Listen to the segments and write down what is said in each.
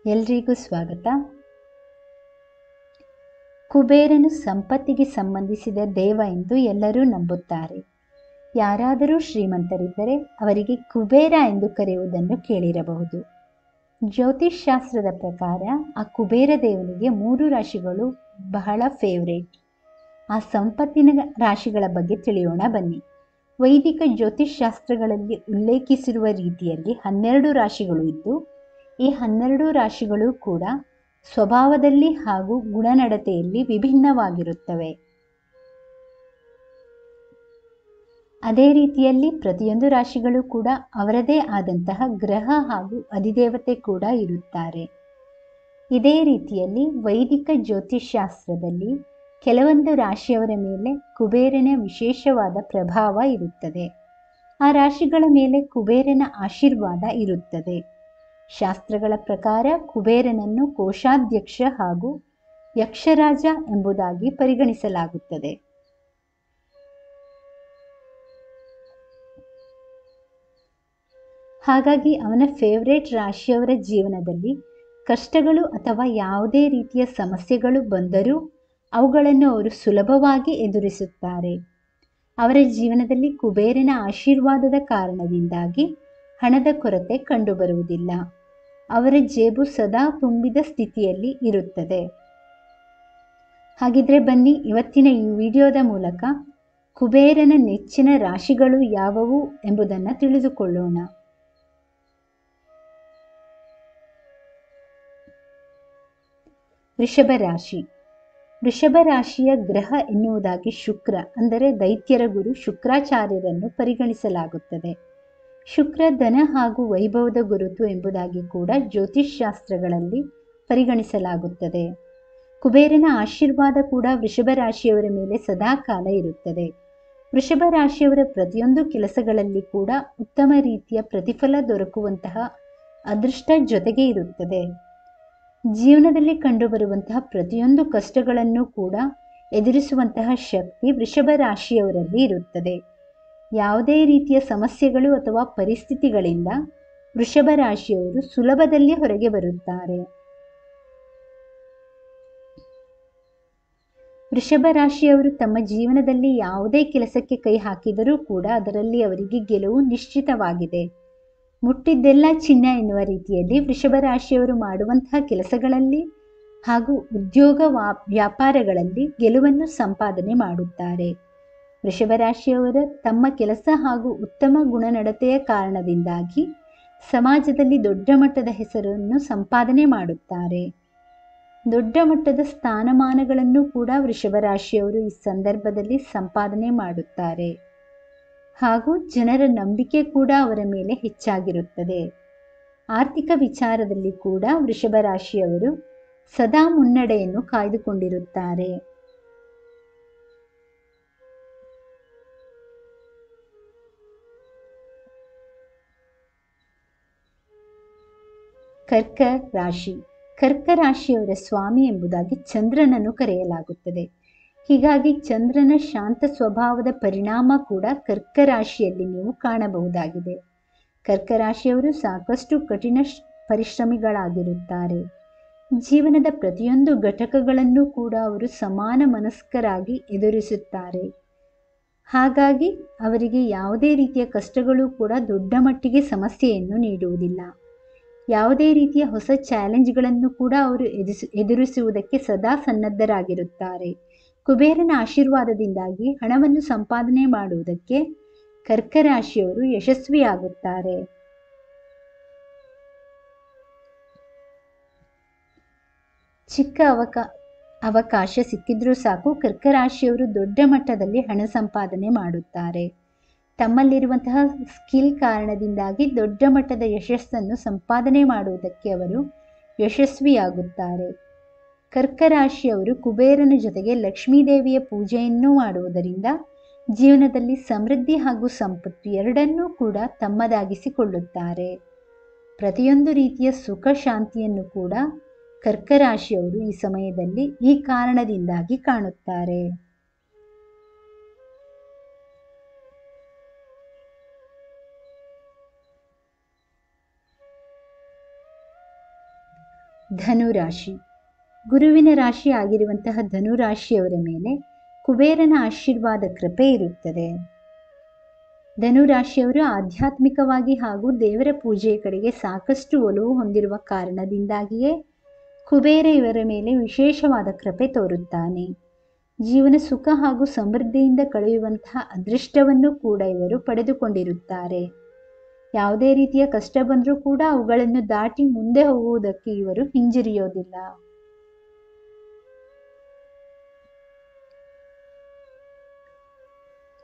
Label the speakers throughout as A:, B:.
A: ಎಲ್ರಿಗೂ ಸ್ವಾಗತ. ಕುಬೇರನು ಸಂಪತ್ತಿಗೆ ಸಂಬಂಧಿಸಿದ ದೇವ ಎಂದು ಎಲ್ಲರೂ ನಂಬುತ್ತಾರೆ. ಯಾರಾದರೂ ಶ್ರೀಮಂತರಿದ್ದರೆ ಅವರಿಗೆ ಕುಬೇರ ಎಂದು ಕರೆಯುವುದನ್ನು ಕೇಳಿರಬಹುದು. ಜ್ಯೋತಿಷ್ ಶಾಸ್ತ್ರದ ಪ್ರಕಾರ ಆ ಕುಬೇರ ದೇವನಿಗೆ 3 ರಾಶಿಗಳು ಬಹಳ ಫೇವ್ರೇಟ್. ಆ ಸಂಪತ್ತಿನ ರಾಶಿಗಳ ಬಗ್ಗೆ ತಿಳಿಯೋಣ ಬನ್ನಿ. ವೈದಿಕ ಜ್ಯೋತಿಷ್ ಶಾಸ್ತ್ರಗಳಲ್ಲಿ ಉಲ್ಲೇಖಿಸಿರುವ ರೀತಿಯಲ್ಲಿ 12 ರಾಶಿಗಳು ಇದ್ದು, ಈ 12 ರಾಶಿಗಳು ಕೂಡ ಸ್ವಭಾವದಲ್ಲಿ ಹಾಗೂ ಗುಣನಡತೆಯಲ್ಲಿ ವಿಭಿನ್ನವಾಗಿರುತ್ತವೆ. ಅದೇ ರೀತಿಯಲ್ಲಿ ಪ್ರತಿಯೊಂದು ರಾಶಿಗಳು ಕೂಡ ಅವರದೇ ಆದಂತಹ ಗ್ರಹ ಹಾಗೂ ಅಧಿದೇವತೆ ಕೂಡ ಇರುತ್ತಾರೆ. ಇದೇ ರೀತಿಯಲ್ಲಿ ವೈದಿಕ ಜ್ಯೋತಿಷ್ ಶಾಸ್ತ್ರದಲ್ಲಿ ಕೆಲವೊಂದು ರಾಶಿಯವರ ಮೇಲೆ ಕುಬೇರನ ವಿಶೇಷವಾದ ಪ್ರಭಾವ ಇರುತ್ತದೆ. ಆ ರಾಶಿಗಳ ಮೇಲೆ ಕುಬೇರನ ಆಶೀರ್ವಾದ ಇರುತ್ತದೆ. ಶಾಸ್ತ್ರಗಳ ಪ್ರಕಾರ ಕುಬೇರನನ್ನು ಕೋಶಾಧ್ಯಕ್ಷ ಹಾಗೂ ಯಕ್ಷರಾಜ ಎಂಬುದಾಗಿ ಪರಿಗಣಿಸಲಾಗುತ್ತದೆ. ಹಾಗಾಗಿ ಅವನ ಫೇವ್ರೇಟ್ ರಾಶಿಯವರ ಜೀವನದಲ್ಲಿ ಕಷ್ಟಗಳು ಅಥವಾ ಯಾವುದೇ ರೀತಿಯ ಸಮಸ್ಯೆಗಳು ಬಂದರೂ ಅವುಗಳನ್ನು ಅವರು ಸುಲಭವಾಗಿ ಎದುರಿಸುತ್ತಾರೆ. ಅವರ ಜೀವನದಲ್ಲಿ ಕುಬೇರನ ಆಶೀರ್ವಾದದ ಕಾರಣದಿಂದಾಗಿ ಹಣದ ಕೊರತೆ ಕಂಡುಬರುವುದಿಲ್ಲ. ಅವರ ಜೇಬು ಸದಾ ತುಂಬಿದ ಸ್ಥಿತಿಯಲ್ಲಿ ಇರುತ್ತದೆ. ಹಾಗಿದ್ರೆ ಬನ್ನಿ, ಇವತ್ತಿನ ಈ ವಿಡಿಯೋದ ಮೂಲಕ ಕುಬೇರನ ನೆಚ್ಚಿನ ರಾಶಿಗಳು ಯಾವುವು ಎಂಬುದನ್ನು ತಿಳಿದುಕೊಳ್ಳೋಣ. ವೃಷಭ ರಾಶಿ. ವೃಷಭ ರಾಶಿಯ ಗ್ರಹ ಎನ್ನುವುದಾಗಿ ಶುಕ್ರ, ಅಂದರೆ ದೈತ್ಯರ ಗುರು ಶುಕ್ರಾಚಾರ್ಯರನ್ನು ಪರಿಗಣಿಸಲಾಗುತ್ತದೆ. ಶುಕ್ರ ಧನ ಹಾಗೂ ವೈಭವದ ಗುರುತು ಎಂಬುದಾಗಿ ಕೂಡ ಜ್ಯೋತಿಷ್ ಶಾಸ್ತ್ರಗಳಲ್ಲಿ ಪರಿಗಣಿಸಲಾಗುತ್ತದೆ. ಕುಬೇರನ ಆಶೀರ್ವಾದ ಕೂಡ ವೃಷಭ ರಾಶಿಯವರ ಮೇಲೆ ಸದಾಕಾಲ ಇರುತ್ತದೆ. ವೃಷಭ ರಾಶಿಯವರ ಪ್ರತಿಯೊಂದು ಕೆಲಸಗಳಲ್ಲಿ ಕೂಡ ಉತ್ತಮ ರೀತಿಯ ಪ್ರತಿಫಲ ದೊರಕುವಂತಹ ಅದೃಷ್ಟ ಜೊತೆಗೆ ಇರುತ್ತದೆ. ಜೀವನದಲ್ಲಿ ಕಂಡುಬರುವಂತಹ ಪ್ರತಿಯೊಂದು ಕಷ್ಟಗಳನ್ನು ಕೂಡ ಎದುರಿಸುವಂತಹ ಶಕ್ತಿ ವೃಷಭ ರಾಶಿಯವರಲ್ಲಿ ಇರುತ್ತದೆ. ಯಾವುದೇ ರೀತಿಯ ಸಮಸ್ಯೆಗಳು ಅಥವಾ ಪರಿಸ್ಥಿತಿಗಳಿಂದ ವೃಷಭ ರಾಶಿಯವರು ಸುಲಭದಲ್ಲಿ ಹೊರಗೆ ಬರುತ್ತಾರೆ. ವೃಷಭ ರಾಶಿಯವರು ತಮ್ಮ ಜೀವನದಲ್ಲಿ ಯಾವುದೇ ಕೆಲಸಕ್ಕೆ ಕೈ ಹಾಕಿದರೂ ಕೂಡ ಅದರಲ್ಲಿ ಅವರಿಗೆ ಗೆಲುವು ನಿಶ್ಚಿತವಾಗಿದೆ. ಮುಟ್ಟಿದ್ದೆಲ್ಲ ಚಿನ್ನ ಎನ್ನುವ ರೀತಿಯಲ್ಲಿ ವೃಷಭ ರಾಶಿಯವರು ಮಾಡುವಂತಹ ಕೆಲಸಗಳಲ್ಲಿ ಹಾಗೂ ಉದ್ಯೋಗ ವ್ಯಾಪಾರಗಳಲ್ಲಿ ಗೆಲುವನ್ನು ಸಂಪಾದನೆ ಮಾಡುತ್ತಾರೆ. ವೃಷಭ ರಾಶಿಯವರ ತಮ್ಮ ಕೆಲಸ ಹಾಗೂ ಉತ್ತಮ ಗುಣನಡತೆಯ ಕಾರಣದಿಂದಾಗಿ ಸಮಾಜದಲ್ಲಿ ದೊಡ್ಡ ಮಟ್ಟದ ಹೆಸರನ್ನು ಸಂಪಾದನೆ ಮಾಡುತ್ತಾರೆ. ದೊಡ್ಡ ಮಟ್ಟದ ಸ್ಥಾನಮಾನಗಳನ್ನು ಕೂಡ ವೃಷಭ ರಾಶಿಯವರು ಈ ಸಂದರ್ಭದಲ್ಲಿ ಸಂಪಾದನೆ ಮಾಡುತ್ತಾರೆ. ಹಾಗೂ ಜನರ ನಂಬಿಕೆ ಕೂಡ ಅವರ ಮೇಲೆ ಹೆಚ್ಚಾಗಿರುತ್ತದೆ. ಆರ್ಥಿಕ ವಿಚಾರದಲ್ಲಿ ಕೂಡ ವೃಷಭ ರಾಶಿಯವರು ಸದಾ ಮುನ್ನಡೆಯನ್ನು ಕಾಯ್ದುಕೊಂಡಿರುತ್ತಾರೆ. ಕರ್ಕ ರಾಶಿ. ಕರ್ಕ ರಾಶಿಯವರ ಸ್ವಾಮಿ ಎಂಬುದಾಗಿ ಚಂದ್ರನನ್ನು ಕರೆಯಲಾಗುತ್ತದೆ. ಹೀಗಾಗಿ ಚಂದ್ರನ ಶಾಂತ ಸ್ವಭಾವದ ಪರಿಣಾಮ ಕೂಡ ಕರ್ಕ ರಾಶಿಯಲ್ಲಿ ನೀವು ಕಾಣಬಹುದಾಗಿದೆ. ಕರ್ಕ ರಾಶಿಯವರು ಸಾಕಷ್ಟು ಕಠಿಣ ಪರಿಶ್ರಮಿಗಳಾಗಿರುತ್ತಾರೆ. ಜೀವನದ ಪ್ರತಿಯೊಂದು ಘಟಕಗಳನ್ನು ಕೂಡ ಅವರು ಸಮಾನ ಮನಸ್ಕರಾಗಿ ಎದುರಿಸುತ್ತಾರೆ. ಹಾಗಾಗಿ ಅವರಿಗೆ ಯಾವುದೇ ರೀತಿಯ ಕಷ್ಟಗಳು ಕೂಡ ದೊಡ್ಡ ಮಟ್ಟಿಗೆ ಸಮಸ್ಯೆಯನ್ನು ನೀಡುವುದಿಲ್ಲ. ಯಾವುದೇ ರೀತಿಯ ಹೊಸ ಚಾಲೆಂಜ್ಗಳನ್ನು ಕೂಡ ಅವರು ಎದುರಿಸುವುದಕ್ಕೆ ಸದಾ ಸನ್ನದ್ಧರಾಗಿರುತ್ತಾರೆ. ಕುಬೇರನ ಆಶೀರ್ವಾದದಿಂದಾಗಿ ಹಣವನ್ನು ಸಂಪಾದನೆ ಮಾಡುವುದಕ್ಕೆ ಕರ್ಕ ರಾಶಿಯವರು ಯಶಸ್ವಿಯಾಗುತ್ತಾರೆ. ಚಿಕ್ಕ ಅವಕಾಶ ಸಿಕ್ಕಿದ್ರೂ ಸಾಕು ಕರ್ಕ ರಾಶಿಯವರು ದೊಡ್ಡ ಮಟ್ಟದಲ್ಲಿ ಹಣ ಸಂಪಾದನೆ ಮಾಡುತ್ತಾರೆ. ತಮ್ಮಲ್ಲಿರುವಂತಹ ಸ್ಕಿಲ್ ಕಾರಣದಿಂದಾಗಿ ದೊಡ್ಡ ಮಟ್ಟದ ಯಶಸ್ಸನ್ನು ಸಂಪಾದನೆ ಮಾಡುವುದಕ್ಕೆ ಅವರು ಯಶಸ್ವಿಯಾಗುತ್ತಾರೆ. ಕರ್ಕ ರಾಶಿಯವರು ಕುಬೇರನ ಜೊತೆಗೆ ಲಕ್ಷ್ಮೀದೇವಿಯ ಪೂಜೆಯನ್ನು ಮಾಡುವುದರಿಂದ ಜೀವನದಲ್ಲಿ ಸಮೃದ್ಧಿ ಹಾಗೂ ಸಂಪತ್ತು ಎರಡನ್ನೂ ಕೂಡ ತಮ್ಮದಾಗಿಸಿಕೊಳ್ಳುತ್ತಾರೆ. ಪ್ರತಿಯೊಂದು ರೀತಿಯ ಸುಖ ಶಾಂತಿಯನ್ನು ಕೂಡ ಕರ್ಕ ರಾಶಿಯವರು ಈ ಸಮಯದಲ್ಲಿ ಈ ಕಾರಣದಿಂದಾಗಿ ಕಾಣುತ್ತಾರೆ. ಧನುರಾಶಿ. ಗುರುವಿನ ರಾಶಿ ಆಗಿರುವಂತಹ ಧನುರಾಶಿಯವರ ಮೇಲೆ ಕುಬೇರನ ಆಶೀರ್ವಾದ ಕೃಪೆ ಇರುತ್ತದೆ. ಧನುರಾಶಿಯವರು ಆಧ್ಯಾತ್ಮಿಕವಾಗಿ ಹಾಗೂ ದೇವರ ಪೂಜೆಯ ಕಡೆಗೆ ಸಾಕಷ್ಟು ಒಲವು ಹೊಂದಿರುವ ಕಾರಣದಿಂದಾಗಿಯೇ ಕುಬೇರ ಇವರ ಮೇಲೆ ವಿಶೇಷವಾದ ಕೃಪೆ ತೋರುತ್ತಾನೆ. ಜೀವನ ಸುಖ ಹಾಗೂ ಸಮೃದ್ಧಿಯಿಂದ ಕಳೆಯುವಂತಹ ಅದೃಷ್ಟವನ್ನು ಕೂಡ ಇವರು ಪಡೆದುಕೊಂಡಿರುತ್ತಾರೆ. ಯಾವುದೇ ರೀತಿಯ ಕಷ್ಟ ಬಂದರೂ ಕೂಡ ಅವುಗಳನ್ನು ದಾಟಿ ಮುಂದೆ ಹೋಗುವುದಕ್ಕೆ ಇವರು ಹಿಂಜರಿಯೋದಿಲ್ಲ.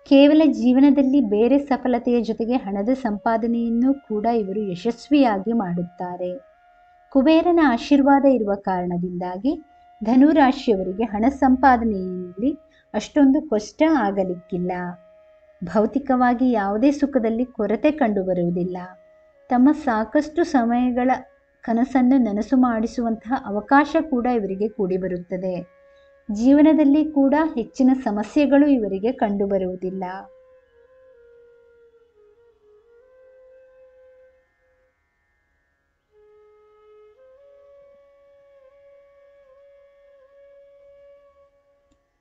A: ಕೇವಲ ಜೀವನದಲ್ಲಿ ಬೇರೆ ಸಫಲತೆಯ ಜೊತೆಗೆ ಹಣದ ಸಂಪಾದನೆಯನ್ನು ಕೂಡ ಇವರು ಯಶಸ್ವಿಯಾಗಿ ಮಾಡುತ್ತಾರೆ. ಕುಬೇರನ ಆಶೀರ್ವಾದ ಇರುವ ಕಾರಣದಿಂದಾಗಿ ಧನುರಾಶಿಯವರಿಗೆ ಹಣ ಸಂಪಾದನೆಯಲ್ಲಿ ಅಷ್ಟೊಂದು ಕಷ್ಟ ಆಗಲಿಕ್ಕಿಲ್ಲ. ಭೌತಿಕವಾಗಿ ಯಾವುದೇ ಸುಖದಲ್ಲಿ ಕೊರತೆ ಕಂಡುಬರುವುದಿಲ್ಲ. ತಮ್ಮ ಸಾಕಷ್ಟು ಸಮಯಗಳ ಕನಸನ್ನು ನನಸು ಮಾಡಿಸುವಂತಹ ಅವಕಾಶ ಕೂಡ ಇವರಿಗೆ ಕೂಡಿಬರುತ್ತದೆ. ಜೀವನದಲ್ಲಿ ಕೂಡ ಹೆಚ್ಚಿನ ಸಮಸ್ಯೆಗಳು ಇವರಿಗೆ ಕಂಡುಬರುವುದಿಲ್ಲ.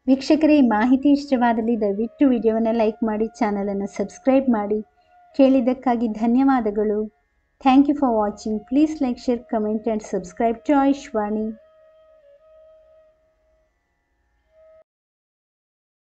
A: ವೀಕ್ಷಕರೇ, ಈ ಮಾಹಿತಿ ಇಷ್ಟವಾದಲ್ಲಿ ದಯವಿಟ್ಟು ವಿಡಿಯೋವನ್ನು ಲೈಕ್ ಮಾಡಿ, ಚಾನಲನ್ನು ಸಬ್ಸ್ಕ್ರೈಬ್ ಮಾಡಿ. ಕೇಳಿದ್ದಕ್ಕಾಗಿ ಧನ್ಯವಾದಗಳು. Thank you for watching. Please like, share, comment and subscribe to Ayushvani.